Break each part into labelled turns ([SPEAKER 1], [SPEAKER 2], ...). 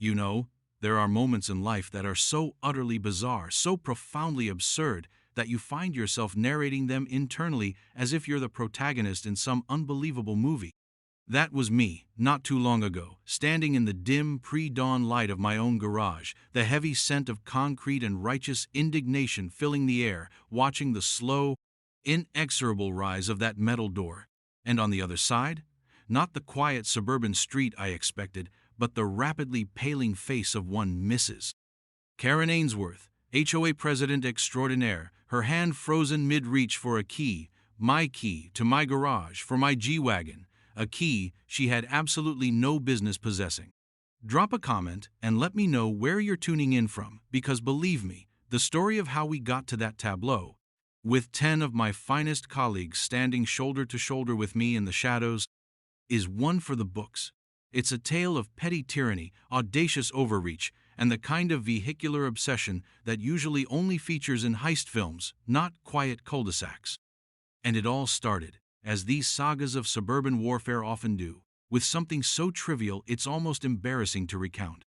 [SPEAKER 1] You know, there are moments in life that are so utterly bizarre, so profoundly absurd, that you find yourself narrating them internally as if you're the protagonist in some unbelievable movie. That was me, not too long ago, standing in the dim, pre-dawn light of my own garage, the heavy scent of concrete and righteous indignation filling the air, watching the slow, inexorable rise of that metal door. And on the other side, not the quiet suburban street I expected, but the rapidly paling face of one Mrs. Karen Ainsworth, HOA president extraordinaire, her hand frozen mid-reach for a key, my key to my garage for my G Wagon, a key she had absolutely no business possessing. Drop a comment and let me know where you're tuning in from, because believe me, the story of how we got to that tableau, with 10 of my finest colleagues standing shoulder to shoulder with me in the shadows, is one for the books. It's a tale of petty tyranny, audacious overreach, and the kind of vehicular obsession that usually only features in heist films, not quiet cul-de-sacs. And it all started, as these sagas of suburban warfare often do, with something so trivial it's almost embarrassing to recount.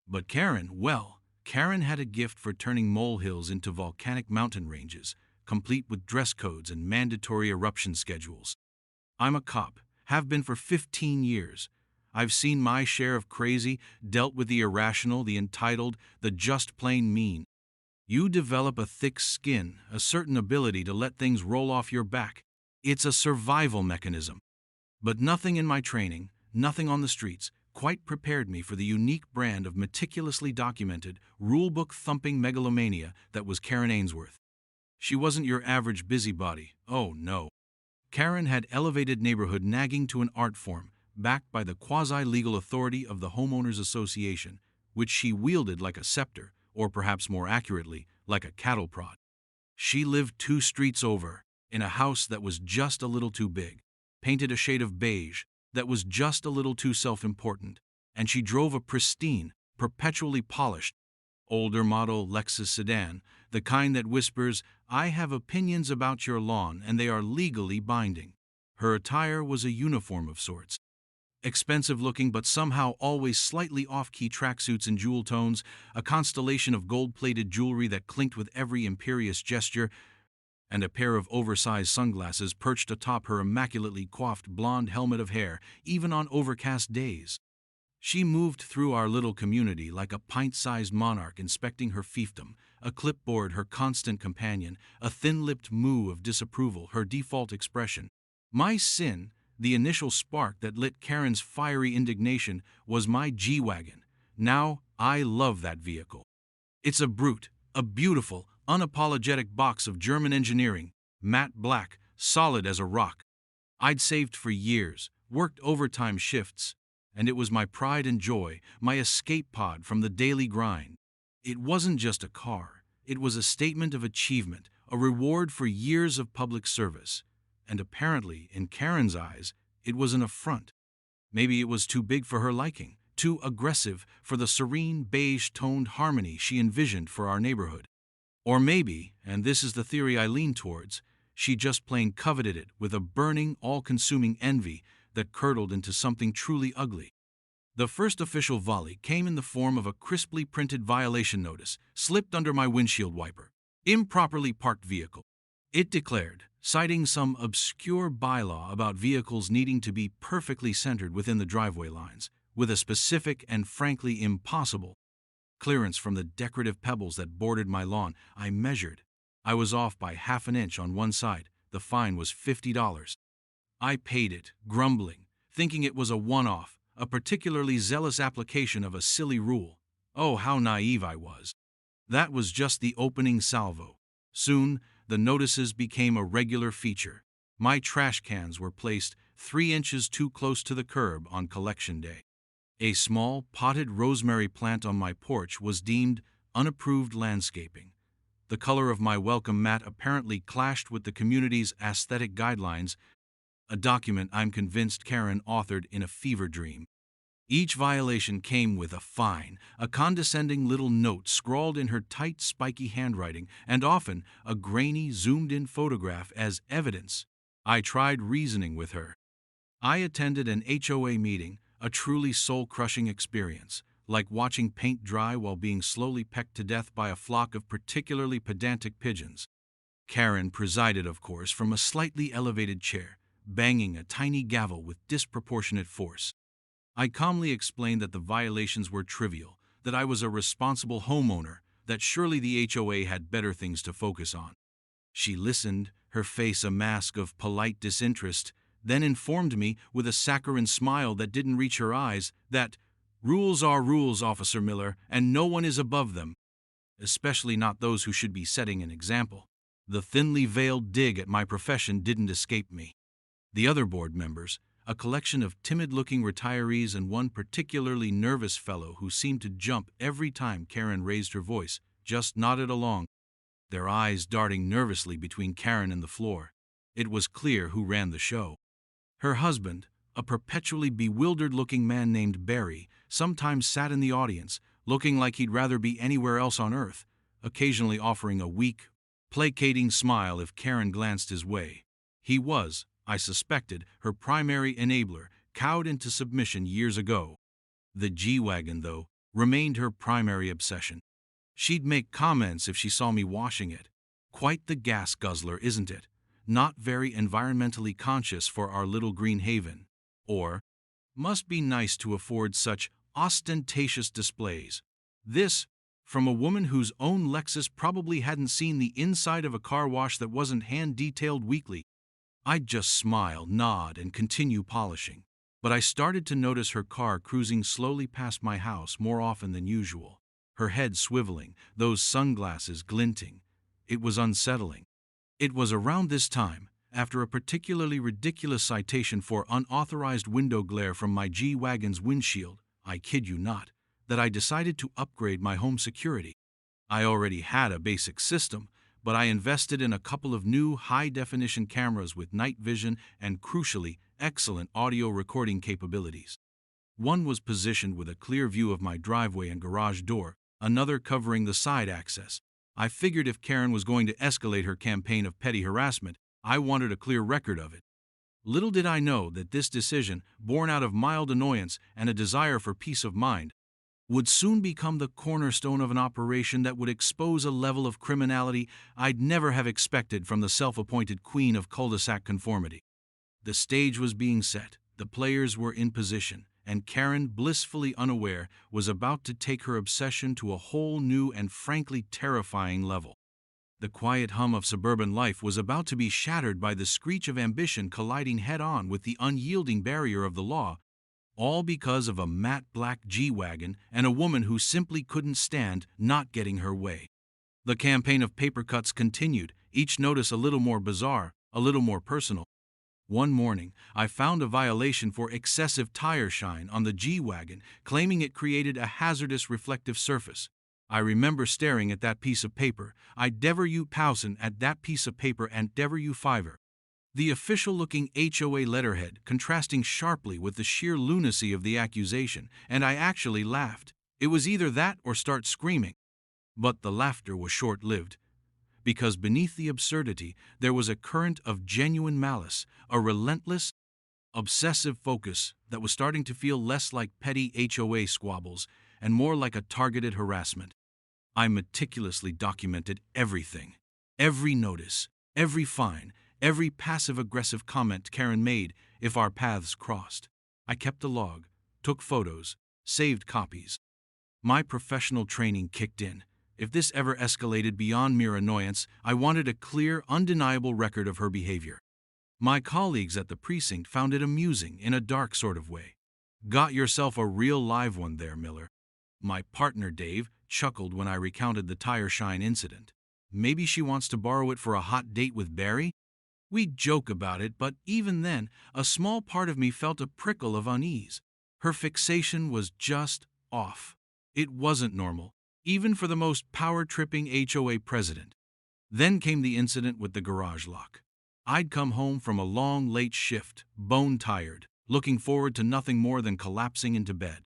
[SPEAKER 1] But Karen, well, Karen had a gift for turning molehills into volcanic mountain ranges, complete with dress codes and mandatory eruption schedules. I'm a cop, have been for 15 years. I've seen my share of crazy, dealt with the irrational, the entitled, the just plain mean. You develop a thick skin, a certain ability to let things roll off your back. It's a survival mechanism. But nothing in my training, nothing on the streets, quite prepared me for the unique brand of meticulously documented, rulebook-thumping megalomania that was Karen Ainsworth. She wasn't your average busybody, oh no. Karen had elevated neighborhood nagging to an art form, backed by the quasi-legal authority of the Homeowners Association, which she wielded like a scepter, or perhaps more accurately, like a cattle prod. She lived 2 streets over, in a house that was just a little too big, painted a shade of beige, that was just a little too self-important, and she drove a pristine, perpetually polished, older model Lexus sedan, the kind that whispers, "I have opinions about your lawn and they are legally binding." Her attire was a uniform of sorts. Expensive looking but somehow always slightly off-key tracksuits in jewel tones, a constellation of gold-plated jewelry that clinked with every imperious gesture, and a pair of oversized sunglasses perched atop her immaculately coiffed blonde helmet of hair, even on overcast days. She moved through our little community like a pint-sized monarch inspecting her fiefdom, a clipboard her constant companion, a thin-lipped moo of disapproval her default expression. My sin, the initial spark that lit Karen's fiery indignation, was my G Wagon. Now, I love that vehicle. It's a brute, a beautiful, unapologetic box of German engineering, matte black, solid as a rock. I'd saved for years, worked overtime shifts, and it was my pride and joy, my escape pod from the daily grind. It wasn't just a car, it was a statement of achievement, a reward for years of public service. And apparently, in Karen's eyes, it was an affront. Maybe it was too big for her liking, too aggressive for the serene, beige-toned harmony she envisioned for our neighborhood. Or maybe, and this is the theory I lean towards, she just plain coveted it with a burning, all-consuming envy that curdled into something truly ugly. The first official volley came in the form of a crisply printed violation notice, slipped under my windshield wiper. Improperly parked vehicle. It declared, citing some obscure bylaw about vehicles needing to be perfectly centered within the driveway lines, with a specific and frankly impossible clearance from the decorative pebbles that bordered my lawn. I measured. I was off by half an inch on one side. The fine was $50. I paid it, grumbling, thinking it was a one-off, a particularly zealous application of a silly rule. Oh, how naive I was. That was just the opening salvo. Soon, the notices became a regular feature. My trash cans were placed 3 inches too close to the curb on collection day. A small, potted rosemary plant on my porch was deemed unapproved landscaping. The color of my welcome mat apparently clashed with the community's aesthetic guidelines, a document I'm convinced Karen authored in a fever dream. Each violation came with a fine, a condescending little note scrawled in her tight, spiky handwriting, and often a grainy, zoomed-in photograph as evidence. I tried reasoning with her. I attended an HOA meeting, a truly soul-crushing experience, like watching paint dry while being slowly pecked to death by a flock of particularly pedantic pigeons. Karen presided, of course, from a slightly elevated chair, banging a tiny gavel with disproportionate force. I calmly explained that the violations were trivial, that I was a responsible homeowner, that surely the HOA had better things to focus on. She listened, her face a mask of polite disinterest, then informed me with a saccharine smile that didn't reach her eyes that rules are rules, Officer Miller, and no one is above them, especially not those who should be setting an example. The thinly veiled dig at my profession didn't escape me. The other board members, a collection of timid-looking retirees and one particularly nervous fellow who seemed to jump every time Karen raised her voice, just nodded along, their eyes darting nervously between Karen and the floor. It was clear who ran the show. Her husband, a perpetually bewildered-looking man named Barry, sometimes sat in the audience, looking like he'd rather be anywhere else on earth, occasionally offering a weak, placating smile if Karen glanced his way. He was, I suspected, her primary enabler, cowed into submission years ago. The G Wagon, though, remained her primary obsession. She'd make comments if she saw me washing it. Quite the gas guzzler, isn't it? Not very environmentally conscious for our little green haven. Or, must be nice to afford such ostentatious displays. This, from a woman whose own Lexus probably hadn't seen the inside of a car wash that wasn't hand-detailed weekly. I'd just smile, nod, and continue polishing. But I started to notice her car cruising slowly past my house more often than usual, her head swiveling, those sunglasses glinting. It was unsettling. It was around this time, after a particularly ridiculous citation for unauthorized window glare from my G Wagon's windshield, I kid you not, that I decided to upgrade my home security. I already had a basic system, but I invested in a couple of new high-definition cameras with night vision and, crucially, excellent audio recording capabilities. One was positioned with a clear view of my driveway and garage door, another covering the side access. I figured if Karen was going to escalate her campaign of petty harassment, I wanted a clear record of it. Little did I know that this decision, born out of mild annoyance and a desire for peace of mind, would soon become the cornerstone of an operation that would expose a level of criminality I'd never have expected from the self-appointed queen of cul-de-sac conformity. The stage was being set, the players were in position, and Karen, blissfully unaware, was about to take her obsession to a whole new and frankly terrifying level. The quiet hum of suburban life was about to be shattered by the screech of ambition colliding head-on with the unyielding barrier of the law, all because of a matte black G Wagon and a woman who simply couldn't stand not getting her way. The campaign of paper cuts continued, each notice a little more bizarre, a little more personal. One morning, I found a violation for excessive tire shine on the G Wagon, claiming it created a hazardous reflective surface. I remember staring at that piece of paper. I dever you pausen at that piece of paper and dever you fiver. The official-looking HOA letterhead contrasting sharply with the sheer lunacy of the accusation, and I actually laughed. It was either that or start screaming. But the laughter was short-lived, because beneath the absurdity there was a current of genuine malice, a relentless, obsessive focus that was starting to feel less like petty HOA squabbles and more like a targeted harassment. I meticulously documented everything, every notice, every fine, every passive-aggressive comment Karen made if our paths crossed. I kept a log, took photos, saved copies. My professional training kicked in. If this ever escalated beyond mere annoyance, I wanted a clear, undeniable record of her behavior. My colleagues at the precinct found it amusing in a dark sort of way. Got yourself a real live one there, Miller. My partner, Dave, chuckled when I recounted the tire shine incident. Maybe she wants to borrow it for a hot date with Barry? We'd joke about it, but even then, a small part of me felt a prickle of unease. Her fixation was just off. It wasn't normal, even for the most power-tripping HOA president. Then came the incident with the garage lock. I'd come home from a long, late shift, bone-tired, looking forward to nothing more than collapsing into bed.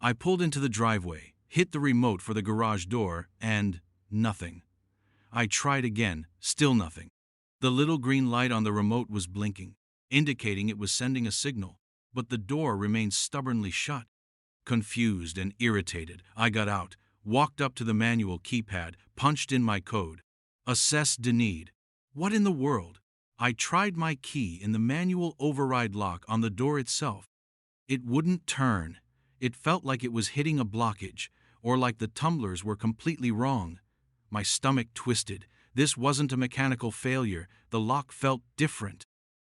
[SPEAKER 1] I pulled into the driveway, hit the remote for the garage door, and nothing. I tried again, still nothing. The little green light on the remote was blinking, indicating it was sending a signal, but the door remained stubbornly shut. Confused and irritated, I got out, walked up to the manual keypad, punched in my code. Access denied. What in the world? I tried my key in the manual override lock on the door itself. It wouldn't turn. It felt like it was hitting a blockage, or like the tumblers were completely wrong. My stomach twisted. This wasn't a mechanical failure. The lock felt different.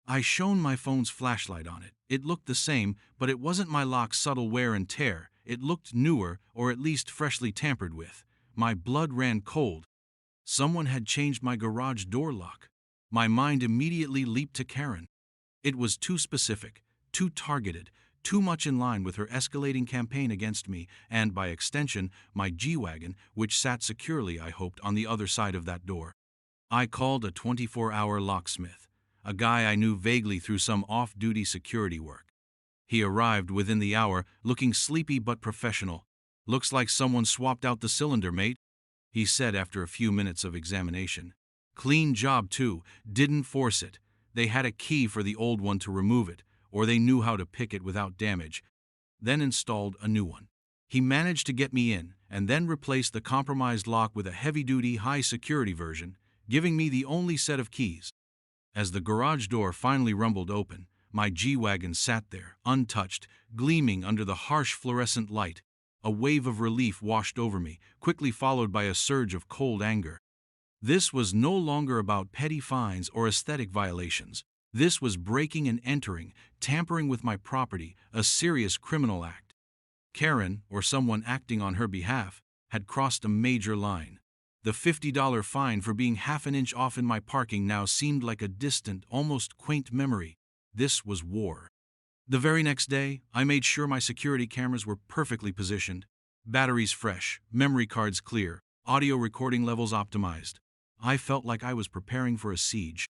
[SPEAKER 1] I shone my phone's flashlight on it. It looked the same, but it wasn't my lock's subtle wear and tear. It looked newer, or at least freshly tampered with. My blood ran cold. Someone had changed my garage door lock. My mind immediately leaped to Karen. It was too specific, too targeted, too much in line with her escalating campaign against me and, by extension, my G Wagon, which sat securely, I hoped, on the other side of that door. I called a 24-hour locksmith, a guy I knew vaguely through some off-duty security work. He arrived within the hour, looking sleepy but professional. "Looks like someone swapped out the cylinder, mate," he said after a few minutes of examination. "Clean job, too. Didn't force it. They had a key for the old one to remove it, or they knew how to pick it without damage, then installed a new one. He managed to get me in, and then replaced the compromised lock with a heavy-duty, high-security version, giving me the only set of keys." As the garage door finally rumbled open, my G-Wagon sat there, untouched, gleaming under the harsh fluorescent light. A wave of relief washed over me, quickly followed by a surge of cold anger. This was no longer about petty fines or aesthetic violations. This was breaking and entering, tampering with my property, a serious criminal act. Karen, or someone acting on her behalf, had crossed a major line. The $50 fine for being half an inch off in my parking now seemed like a distant, almost quaint memory. This was war. The very next day, I made sure my security cameras were perfectly positioned. Batteries fresh, memory cards clear, audio recording levels optimized. I felt like I was preparing for a siege.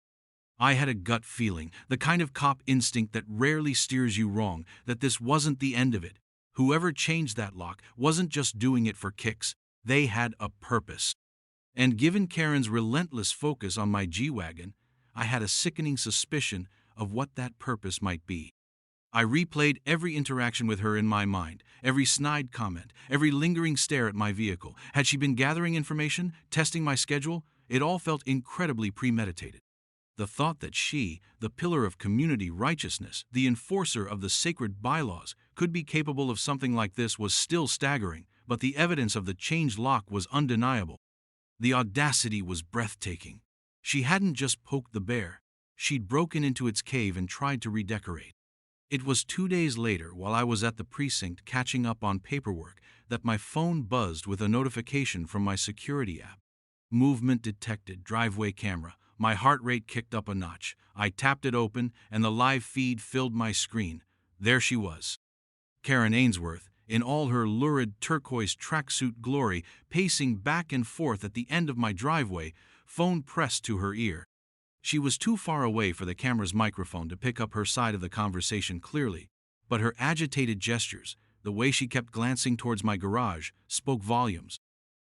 [SPEAKER 1] I had a gut feeling, the kind of cop instinct that rarely steers you wrong, that this wasn't the end of it. Whoever changed that lock wasn't just doing it for kicks. They had a purpose. And given Karen's relentless focus on my G-Wagon, I had a sickening suspicion of what that purpose might be. I replayed every interaction with her in my mind, every snide comment, every lingering stare at my vehicle. Had she been gathering information, testing my schedule? It all felt incredibly premeditated. The thought that she, the pillar of community righteousness, the enforcer of the sacred bylaws, could be capable of something like this was still staggering, but the evidence of the changed lock was undeniable. The audacity was breathtaking. She hadn't just poked the bear. She'd broken into its cave and tried to redecorate. It was 2 days later, while I was at the precinct catching up on paperwork, that my phone buzzed with a notification from my security app. Movement detected, driveway camera. My heart rate kicked up a notch. I tapped it open, and the live feed filled my screen. There she was. Karen Ainsworth, in all her lurid turquoise tracksuit glory, pacing back and forth at the end of my driveway, phone pressed to her ear. She was too far away for the camera's microphone to pick up her side of the conversation clearly, but her agitated gestures, the way she kept glancing towards my garage, spoke volumes.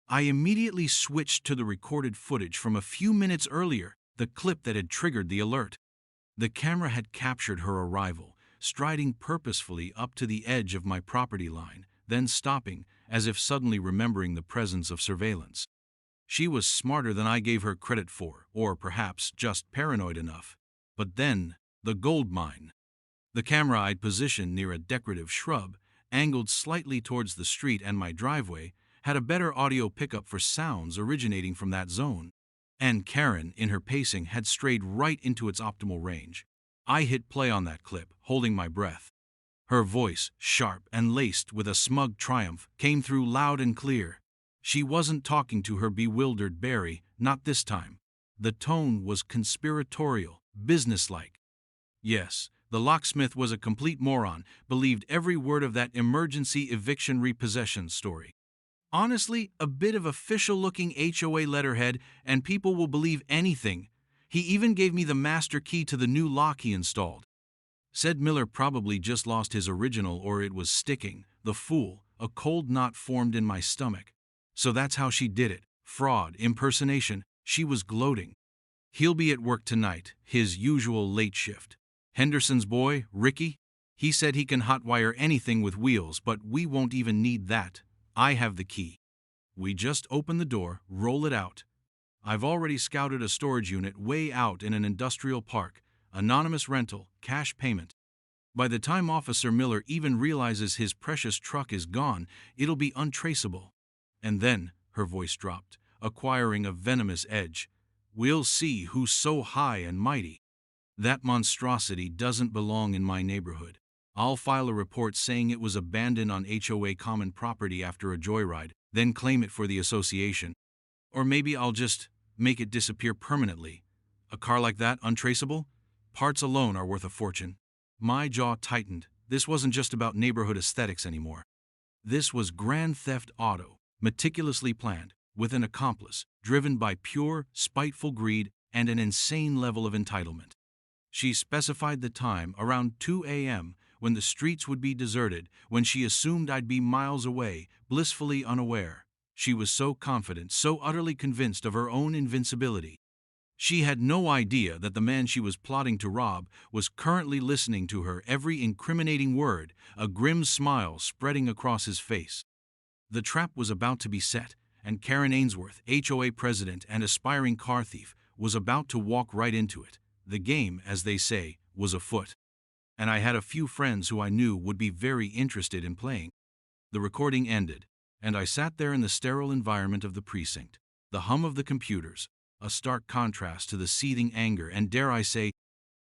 [SPEAKER 1] I immediately switched to the recorded footage from a few minutes earlier, the clip that had triggered the alert. The camera had captured her arrival, striding purposefully up to the edge of my property line, then stopping, as if suddenly remembering the presence of surveillance. She was smarter than I gave her credit for, or perhaps just paranoid enough. But then, the gold mine. The camera I'd positioned near a decorative shrub, angled slightly towards the street and my driveway, had a better audio pickup for sounds originating from that zone. And Karen, in her pacing, had strayed right into its optimal range. I hit play on that clip, holding my breath. Her voice, sharp and laced with a smug triumph, came through loud and clear. She wasn't talking to her bewildered Barry, not this time. The tone was conspiratorial, businesslike. Yes, the locksmith was a complete moron, believed every word of that emergency eviction repossession story. Honestly, a bit of official-looking HOA letterhead, and people will believe anything. He even gave me the master key to the new lock he installed. Said Miller probably just lost his original or it was sticking. The fool, a cold knot formed in my stomach. So that's how she did it. Fraud, impersonation. She was gloating. He'll be at work tonight, his usual late shift. Henderson's boy, Ricky? He said he can hotwire anything with wheels, but we won't even need that. I have the key. We just open the door, roll it out. I've already scouted a storage unit way out in an industrial park, anonymous rental, cash payment. By the time Officer Miller even realizes his precious truck is gone, it'll be untraceable. And then, her voice dropped, acquiring a venomous edge, we'll see who's so high and mighty. That monstrosity doesn't belong in my neighborhood. I'll file a report saying it was abandoned on HOA common property after a joyride, then claim it for the association. Or maybe I'll just make it disappear permanently. A car like that, untraceable? Parts alone are worth a fortune. My jaw tightened. This wasn't just about neighborhood aesthetics anymore. This was Grand Theft Auto, meticulously planned, with an accomplice, driven by pure, spiteful greed and an insane level of entitlement. She specified the time, around 2 a.m., when the streets would be deserted, when she assumed I'd be miles away, blissfully unaware. She was so confident, so utterly convinced of her own invincibility. She had no idea that the man she was plotting to rob was currently listening to her every incriminating word, a grim smile spreading across his face. The trap was about to be set, and Karen Ainsworth, HOA president and aspiring car thief, was about to walk right into it. The game, as they say, was afoot. And I had a few friends who I knew would be very interested in playing. The recording ended, and I sat there in the sterile environment of the precinct. The hum of the computers, a stark contrast to the seething anger and, dare I say,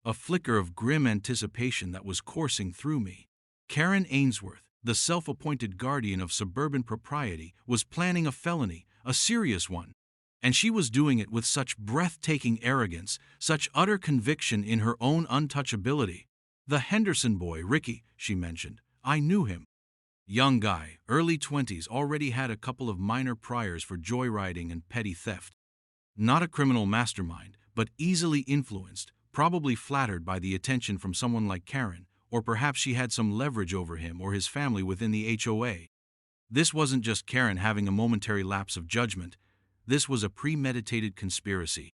[SPEAKER 1] a flicker of grim anticipation that was coursing through me. Karen Ainsworth, the self-appointed guardian of suburban propriety, was planning a felony, a serious one. And she was doing it with such breathtaking arrogance, such utter conviction in her own untouchability. The Henderson boy, Ricky, she mentioned. I knew him. Young guy, early 20s, already had a couple of minor priors for joyriding and petty theft. Not a criminal mastermind, but easily influenced, probably flattered by the attention from someone like Karen, or perhaps she had some leverage over him or his family within the HOA. This wasn't just Karen having a momentary lapse of judgment. This was a premeditated conspiracy.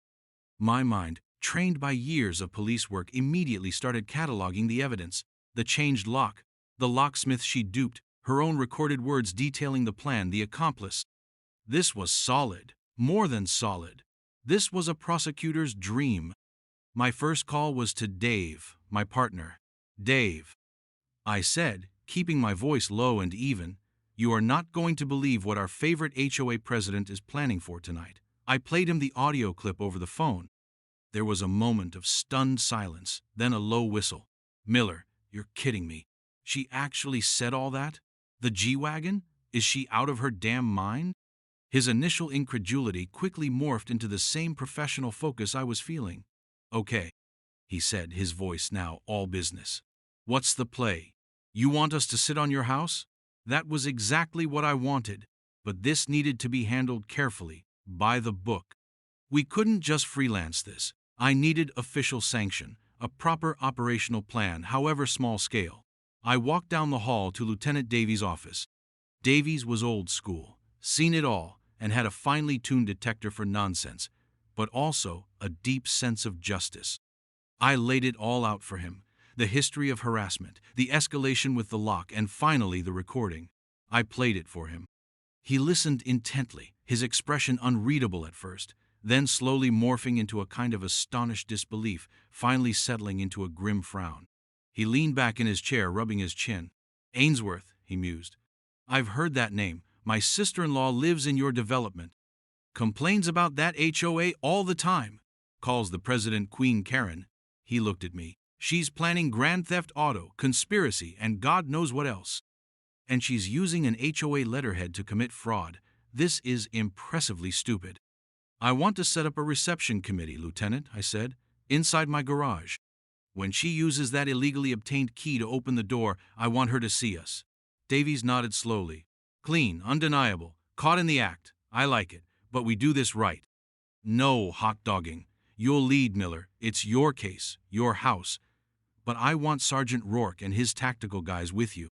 [SPEAKER 1] My mind, trained by years of police work, immediately started cataloging the evidence. The changed lock, the locksmith she duped, her own recorded words detailing the plan, the accomplice. This was solid, more than solid. This was a prosecutor's dream. My first call was to Dave, my partner. Dave, I said, keeping my voice low and even, you are not going to believe what our favorite HOA president is planning for tonight. I played him the audio clip over the phone. There was a moment of stunned silence, then a low whistle. Miller, you're kidding me. She actually said all that? The G Wagon? Is she out of her damn mind? His initial incredulity quickly morphed into the same professional focus I was feeling. Okay, he said, his voice now all business. What's the play? You want us to sit on your house? That was exactly what I wanted, but this needed to be handled carefully, by the book. We couldn't just freelance this. I needed official sanction, a proper operational plan, however small scale. I walked down the hall to Lieutenant Davies' office. Davies was old school, seen it all, and had a finely tuned detector for nonsense, but also a deep sense of justice. I laid it all out for him. The history of harassment, the escalation with the lock, and finally the recording. I played it for him. He listened intently, his expression unreadable at first, then slowly morphing into a kind of astonished disbelief, finally settling into a grim frown. He leaned back in his chair, rubbing his chin. Ainsworth, he mused. I've heard that name. My sister-in-law lives in your development. Complains about that HOA all the time. Calls the president Queen Karen. He looked at me. She's planning Grand Theft Auto, conspiracy, and God knows what else. And she's using an HOA letterhead to commit fraud. This is impressively stupid. I want to set up a reception committee, Lieutenant, I said, inside my garage. When she uses that illegally obtained key to open the door, I want her to see us. Davies nodded slowly. Clean, undeniable, caught in the act. I like it, but we do this right. No hot-dogging. You'll lead, Miller. It's your case, your house. But I want Sergeant Rourke and his tactical guys with you.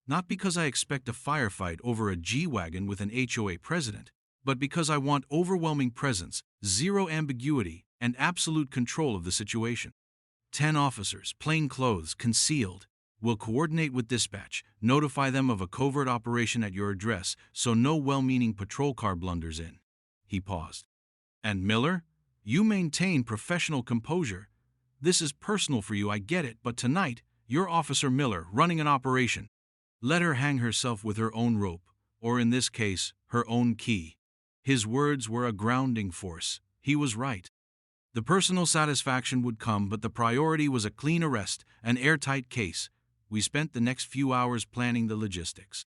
[SPEAKER 1] Not because I expect a firefight over a G Wagon with an HOA president, but because I want overwhelming presence, zero ambiguity, and absolute control of the situation. 10 officers, plain clothes, concealed. We'll coordinate with dispatch, notify them of a covert operation at your address so no well-meaning patrol car blunders in." He paused. "And Miller? You maintain professional composure. This is personal for you, I get it, but tonight, you're Officer Miller, running an operation. Let her hang herself with her own rope, or in this case, her own key." His words were a grounding force. He was right. The personal satisfaction would come, but the priority was a clean arrest, an airtight case. We spent the next few hours planning the logistics.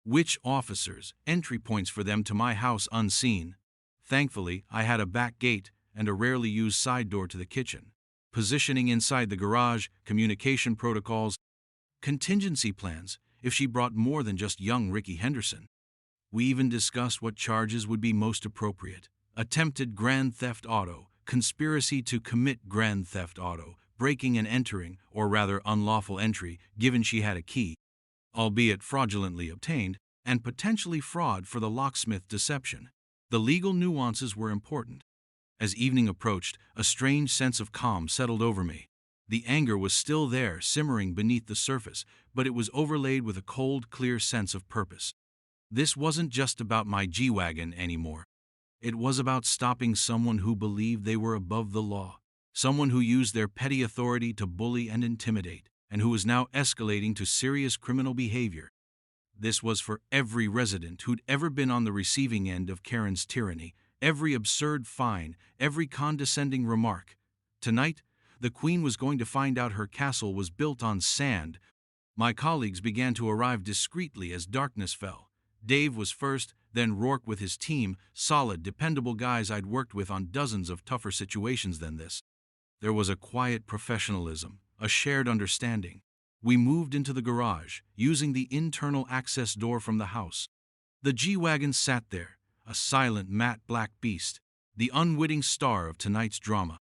[SPEAKER 1] Which officers, entry points for them to my house unseen. Thankfully, I had a back gate and a rarely used side door to the kitchen. Positioning inside the garage, communication protocols, contingency plans, if she brought more than just young Ricky Henderson. We even discussed what charges would be most appropriate. Attempted grand theft auto, conspiracy to commit grand theft auto, breaking and entering, or rather unlawful entry, given she had a key, albeit fraudulently obtained, and potentially fraud for the locksmith deception. The legal nuances were important. As evening approached, a strange sense of calm settled over me. The anger was still there, simmering beneath the surface, but it was overlaid with a cold, clear sense of purpose. This wasn't just about my G Wagon anymore. It was about stopping someone who believed they were above the law, someone who used their petty authority to bully and intimidate, and who was now escalating to serious criminal behavior. This was for every resident who'd ever been on the receiving end of Karen's tyranny, every absurd fine, every condescending remark. Tonight, the Queen was going to find out her castle was built on sand. My colleagues began to arrive discreetly as darkness fell. Dave was first, then Rourke with his team, solid, dependable guys I'd worked with on dozens of tougher situations than this. There was a quiet professionalism, a shared understanding. We moved into the garage, using the internal access door from the house. The G-Wagon sat there, a silent matte black beast, the unwitting star of tonight's drama.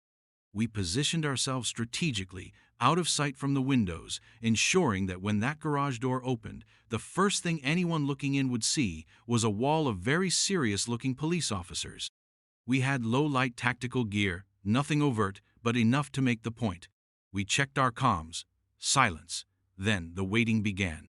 [SPEAKER 1] We positioned ourselves strategically, out of sight from the windows, ensuring that when that garage door opened, the first thing anyone looking in would see was a wall of very serious-looking police officers. We had low-light tactical gear, nothing overt, but enough to make the point. We checked our comms. Silence. Then the waiting began.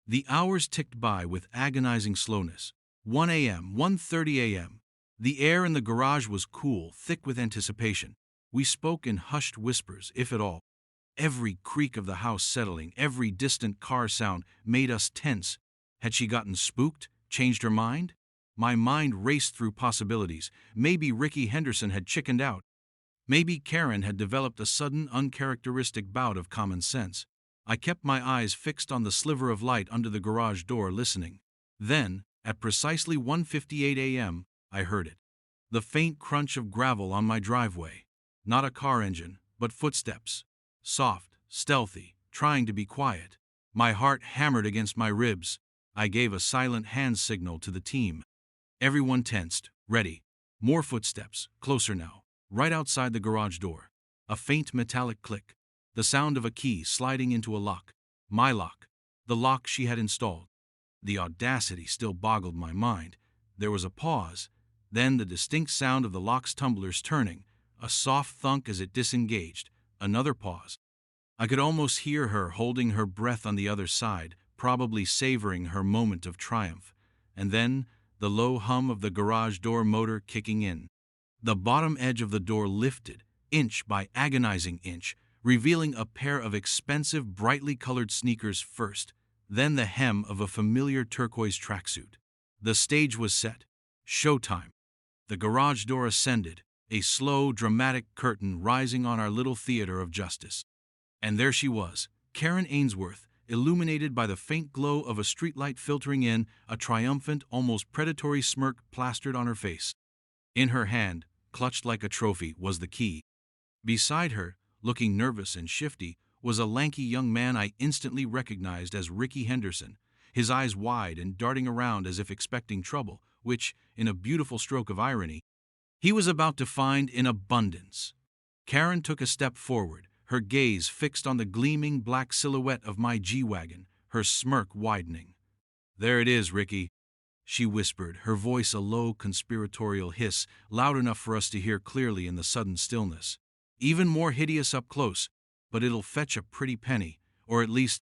[SPEAKER 1] The hours ticked by with agonizing slowness. 1 a.m., 1:30 a.m. The air in the garage was cool, thick with anticipation. We spoke in hushed whispers, if at all. Every creak of the house settling, every distant car sound made us tense. Had she gotten spooked? Changed her mind? My mind raced through possibilities. Maybe Ricky Henderson had chickened out. Maybe Karen had developed a sudden, uncharacteristic bout of common sense. I kept my eyes fixed on the sliver of light under the garage door, listening. Then, at precisely 1:58 a.m., I heard it. The faint crunch of gravel on my driveway. Not a car engine, but footsteps. Soft, stealthy, trying to be quiet. My heart hammered against my ribs. I gave a silent hand signal to the team. Everyone tensed, ready. More footsteps, closer now, right outside the garage door. A faint metallic click. The sound of a key sliding into a lock. My lock. The lock she had installed. The audacity still boggled my mind. There was a pause, then the distinct sound of the lock's tumblers turning, a soft thunk as it disengaged, another pause. I could almost hear her holding her breath on the other side, probably savoring her moment of triumph. And then, the low hum of the garage door motor kicking in. The bottom edge of the door lifted, inch by agonizing inch, revealing a pair of expensive, brightly colored sneakers first, then the hem of a familiar turquoise tracksuit. The stage was set. Showtime. The garage door ascended, a slow, dramatic curtain rising on our little theater of justice. And there she was, Karen Ainsworth, illuminated by the faint glow of a streetlight filtering in, a triumphant, almost predatory smirk plastered on her face. In her hand, clutched like a trophy, was the key. Beside her, looking nervous and shifty, was a lanky young man I instantly recognized as Ricky Henderson, his eyes wide and darting around as if expecting trouble, which, in a beautiful stroke of irony, he was about to find in abundance. Karen took a step forward, her gaze fixed on the gleaming black silhouette of my G-Wagon, her smirk widening. "There it is, Ricky," she whispered, her voice a low conspiratorial hiss, loud enough for us to hear clearly in the sudden stillness. "Even more hideous up close, but it'll fetch a pretty penny, or at least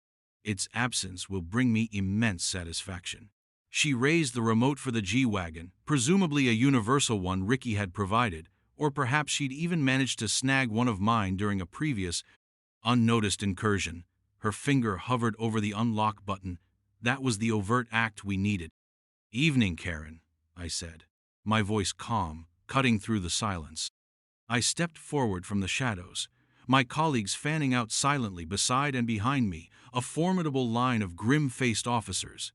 [SPEAKER 1] Its absence will bring me immense satisfaction. She raised the remote for the G Wagon, presumably a universal one Ricky had provided, or perhaps she'd even managed to snag one of mine during a previous, unnoticed incursion. Her finger hovered over the unlock button. That was the overt act we needed. "Evening, Karen," I said, my voice calm, cutting through the silence. I stepped forward from the shadows, my colleagues fanning out silently beside and behind me, a formidable line of grim-faced officers.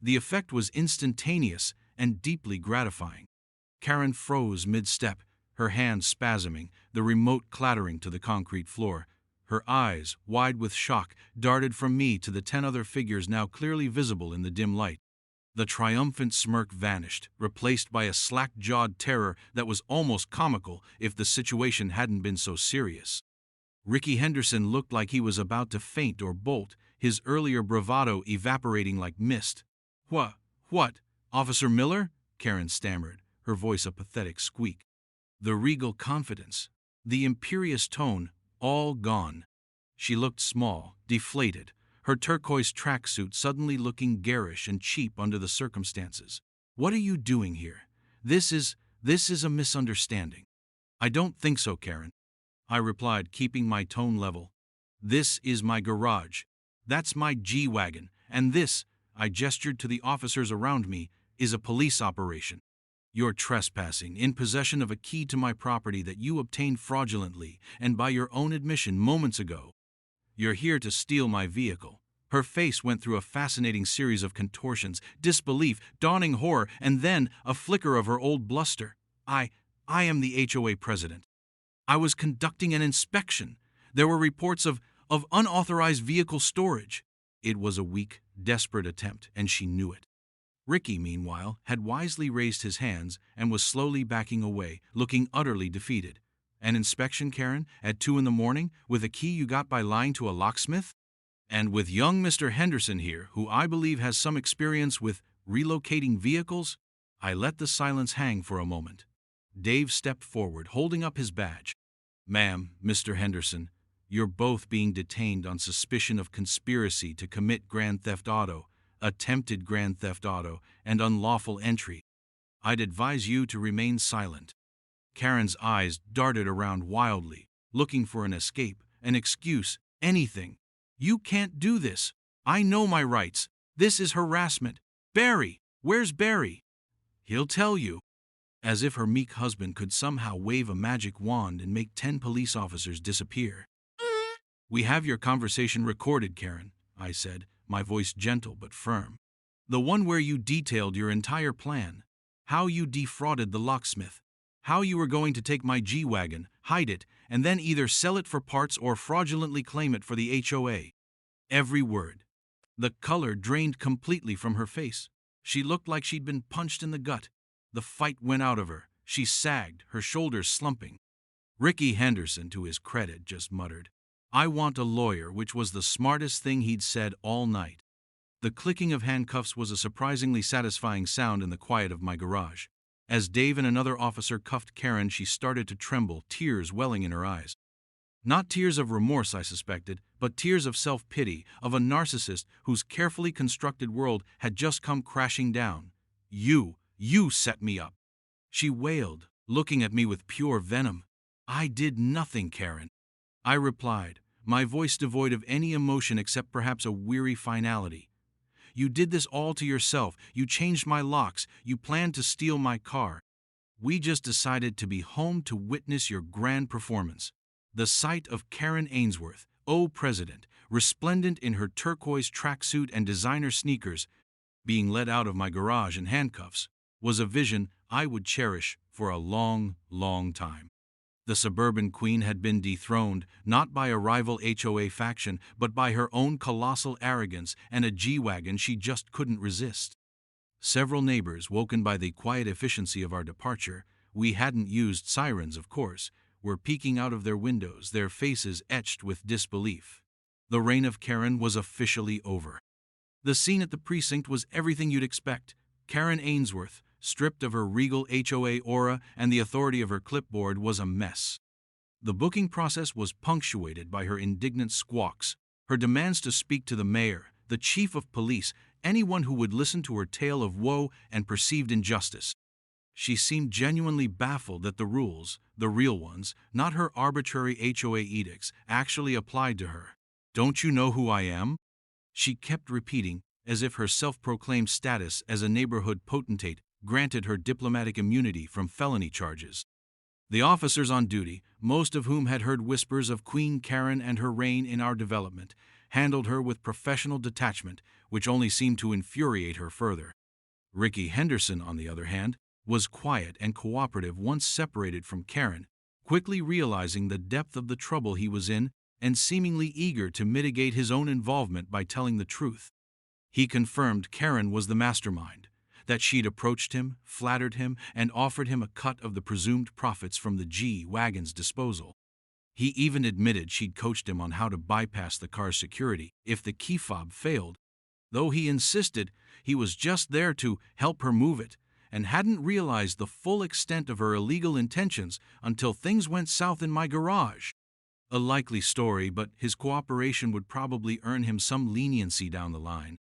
[SPEAKER 1] The effect was instantaneous and deeply gratifying. Karen froze mid-step, her hands spasming, the remote clattering to the concrete floor. Her eyes, wide with shock, darted from me to the 10 other figures now clearly visible in the dim light. The triumphant smirk vanished, replaced by a slack-jawed terror that was almost comical if the situation hadn't been so serious. Ricky Henderson looked like he was about to faint or bolt, his earlier bravado evaporating like mist. What, Officer Miller?" Karen stammered, her voice a pathetic squeak. The regal confidence, the imperious tone, all gone. She looked small, deflated, her turquoise tracksuit suddenly looking garish and cheap under the circumstances. "What are you doing here? This is a misunderstanding." "I don't think so, Karen," I replied, keeping my tone level. "This is my garage. That's my G Wagon, and this," I gestured to the officers around me, "is a police operation. You're trespassing, in possession of a key to my property that you obtained fraudulently and by your own admission moments ago. You're here to steal my vehicle." Her face went through a fascinating series of contortions, disbelief, dawning horror, and then a flicker of her old bluster. I am the HOA president. I was conducting an inspection. There were reports of unauthorized vehicle storage." It was a weak, desperate attempt, and she knew it. Ricky, meanwhile, had wisely raised his hands and was slowly backing away, looking utterly defeated. "An inspection, Karen, at 2 in the morning, with a key you got by lying to a locksmith? And with young Mr. Henderson here, who I believe has some experience with relocating vehicles?" I let the silence hang for a moment. Dave stepped forward, holding up his badge. "Ma'am, Mr. Henderson, you're both being detained on suspicion of conspiracy to commit grand theft auto, attempted grand theft auto, and unlawful entry. I'd advise you to remain silent." Karen's eyes darted around wildly, looking for an escape, an excuse, anything. "You can't do this. I know my rights. This is harassment. Barry, where's Barry?" "He'll tell you." As if her meek husband could somehow wave a magic wand and make 10 police officers disappear. "We have your conversation recorded, Karen," I said, my voice gentle but firm. "The one where you detailed your entire plan. How you defrauded the locksmith. How you were going to take my G Wagon, hide it, and then either sell it for parts or fraudulently claim it for the HOA. Every word." The color drained completely from her face. She looked like she'd been punched in the gut. The fight went out of her. She sagged, her shoulders slumping. Ricky Henderson, to his credit, just muttered, "I want a lawyer," which was the smartest thing he'd said all night. The clicking of handcuffs was a surprisingly satisfying sound in the quiet of my garage. As Dave and another officer cuffed Karen, she started to tremble, tears welling in her eyes. Not tears of remorse, I suspected, but tears of self-pity, of a narcissist whose carefully constructed world had just come crashing down. You set me up," she wailed, looking at me with pure venom. "I did nothing, Karen," I replied, my voice devoid of any emotion except perhaps a weary finality. "You did this all to yourself. You changed my locks. You planned to steal my car. We just decided to be home to witness your grand performance." The sight of Karen Ainsworth, President, resplendent in her turquoise tracksuit and designer sneakers, being led out of my garage in handcuffs, was a vision I would cherish for a long, long time. The suburban queen had been dethroned, not by a rival HOA faction, but by her own colossal arrogance and a G-Wagon she just couldn't resist. Several neighbors, woken by the quiet efficiency of our departure, we hadn't used sirens, of course, were peeking out of their windows, their faces etched with disbelief. The reign of Karen was officially over. The scene at the precinct was everything you'd expect. Karen Ainsworth, stripped of her regal HOA aura and the authority of her clipboard, was a mess. The booking process was punctuated by her indignant squawks, Her demands to speak to the mayor, the chief of police, anyone who would listen to her tale of woe and perceived injustice. She seemed genuinely baffled that the rules, the real ones, not her arbitrary HOA edicts, actually applied to her. "Don't you know who I am?" she kept repeating, as if her self-proclaimed status as a neighborhood potentate granted her diplomatic immunity from felony charges. The officers on duty, most of whom had heard whispers of Queen Karen and her reign in our development, handled her with professional detachment, which only seemed to infuriate her further. Ricky Henderson, on the other hand, was quiet and cooperative once separated from Karen, quickly realizing the depth of the trouble he was in and seemingly eager to mitigate his own involvement by telling the truth. He confirmed Karen was the mastermind, that she'd approached him, flattered him, and offered him a cut of the presumed profits from the G Wagon's disposal. He even admitted she'd coached him on how to bypass the car's security if the key fob failed, though he insisted he was just there to help her move it and hadn't realized the full extent of her illegal intentions until things went south in my garage. A likely story, but his cooperation would probably earn him some leniency down the line.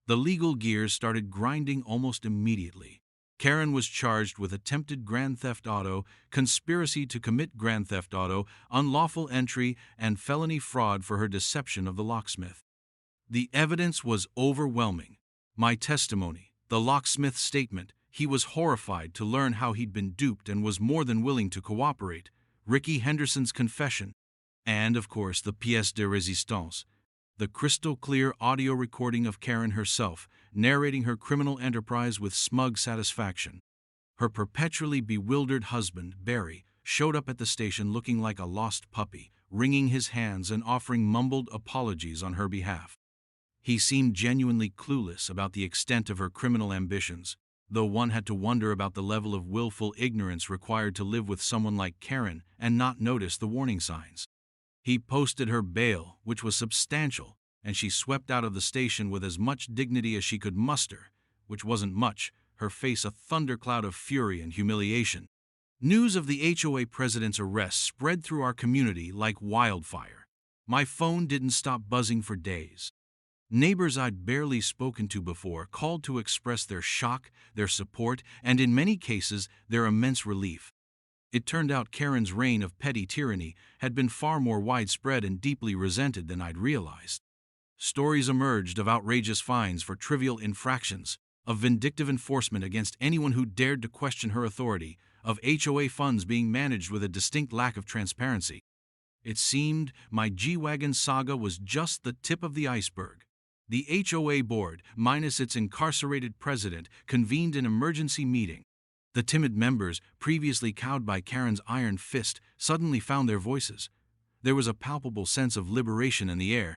[SPEAKER 1] The legal gears started grinding almost immediately. Karen was charged with attempted grand theft auto, conspiracy to commit grand theft auto, unlawful entry, and felony fraud for her deception of the locksmith. The evidence was overwhelming. My testimony, the locksmith's statement, he was horrified to learn how he'd been duped and was more than willing to cooperate, Ricky Henderson's confession, and, of course, the pièce de résistance, the crystal-clear audio recording of Karen herself, narrating her criminal enterprise with smug satisfaction. Her perpetually bewildered husband, Barry, showed up at the station looking like a lost puppy, wringing his hands and offering mumbled apologies on her behalf. He seemed genuinely clueless about the extent of her criminal ambitions, though one had to wonder about the level of willful ignorance required to live with someone like Karen and not notice the warning signs. He posted her bail, which was substantial, and she swept out of the station with as much dignity as she could muster, which wasn't much, her face a thundercloud of fury and humiliation. News of the HOA president's arrest spread through our community like wildfire. My phone didn't stop buzzing for days. Neighbors I'd barely spoken to before called to express their shock, their support, and in many cases, their immense relief. It turned out Karen's reign of petty tyranny had been far more widespread and deeply resented than I'd realized. Stories emerged of outrageous fines for trivial infractions, of vindictive enforcement against anyone who dared to question her authority, of HOA funds being managed with a distinct lack of transparency. It seemed my G Wagon saga was just the tip of the iceberg. The HOA board, minus its incarcerated president, convened an emergency meeting. The timid members, previously cowed by Karen's iron fist, suddenly found their voices. There was a palpable sense of liberation in the air.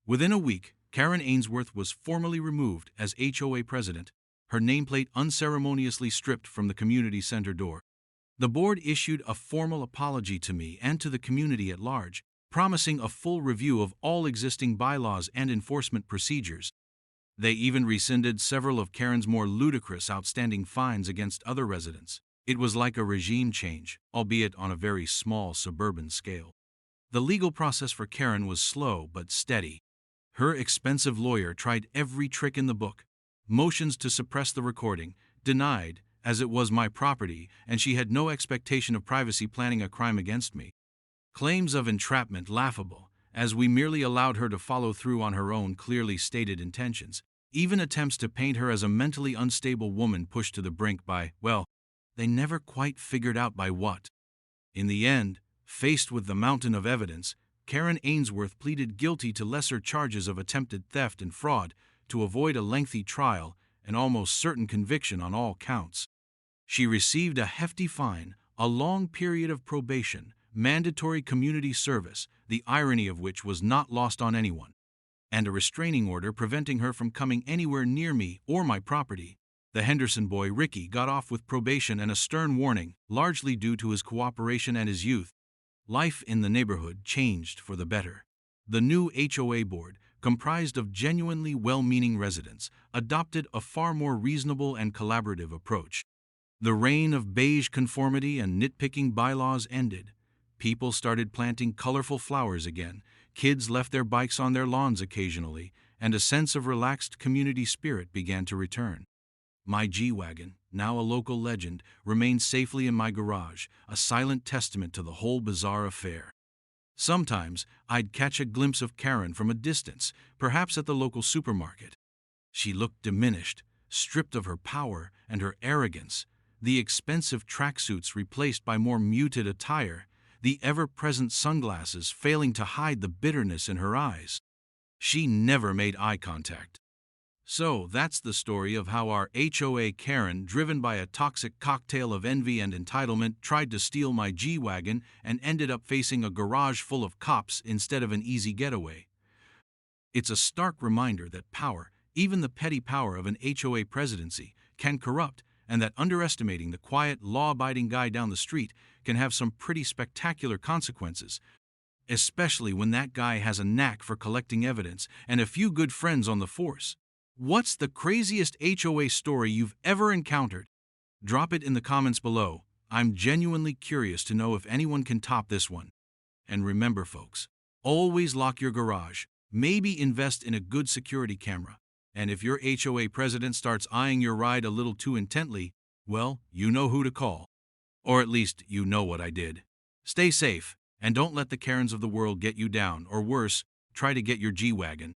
[SPEAKER 1] Within a week, Karen Ainsworth was formally removed as HOA president, her nameplate unceremoniously stripped from the community center door. The board issued a formal apology to me and to the community at large, promising a full review of all existing bylaws and enforcement procedures. They even rescinded several of Karen's more ludicrous outstanding fines against other residents. It was like a regime change, albeit on a very small suburban scale. The legal process for Karen was slow but steady. Her expensive lawyer tried every trick in the book. Motions to suppress the recording, denied, as it was my property and she had no expectation of privacy planning a crime against me. Claims of entrapment laughable, as we merely allowed her to follow through on her own clearly stated intentions. Even attempts to paint her as a mentally unstable woman pushed to the brink by, well, they never quite figured out by what. In the end, faced with the mountain of evidence, Karen Ainsworth pleaded guilty to lesser charges of attempted theft and fraud to avoid a lengthy trial and almost certain conviction on all counts. She received a hefty fine, a long period of probation, mandatory community service, the irony of which was not lost on anyone, and a restraining order preventing her from coming anywhere near me or my property. The Henderson boy Ricky got off with probation and a stern warning, largely due to his cooperation and his youth. Life in the neighborhood changed for the better. The new HOA board, comprised of genuinely well-meaning residents, adopted a far more reasonable and collaborative approach. The reign of beige conformity and nitpicking bylaws ended. People started planting colorful flowers again, Kids left their bikes on their lawns occasionally, and a sense of relaxed community spirit began to return. My G Wagon, now a local legend, remained safely in my garage, a silent testament to the whole bizarre affair. Sometimes I'd catch a glimpse of Karen from a distance, perhaps at the local supermarket. She looked diminished, stripped of her power and her arrogance, the expensive tracksuits replaced by more muted attire, the ever-present sunglasses failing to hide the bitterness in her eyes. She never made eye contact. So that's the story of how our HOA Karen, driven by a toxic cocktail of envy and entitlement, tried to steal my G Wagon and ended up facing a garage full of cops instead of an easy getaway. It's a stark reminder that power, even the petty power of an HOA presidency, can corrupt, and that underestimating the quiet, law-abiding guy down the street can have some pretty spectacular consequences, especially when that guy has a knack for collecting evidence and a few good friends on the force. What's the craziest HOA story you've ever encountered? Drop it in the comments below. I'm genuinely curious to know if anyone can top this one. And remember, folks, always lock your garage. Maybe invest in a good security camera. And if your HOA president starts eyeing your ride a little too intently, well, you know who to call. Or at least you know what I did. Stay safe, and don't let the Karens of the world get you down, or worse, try to get your G Wagon.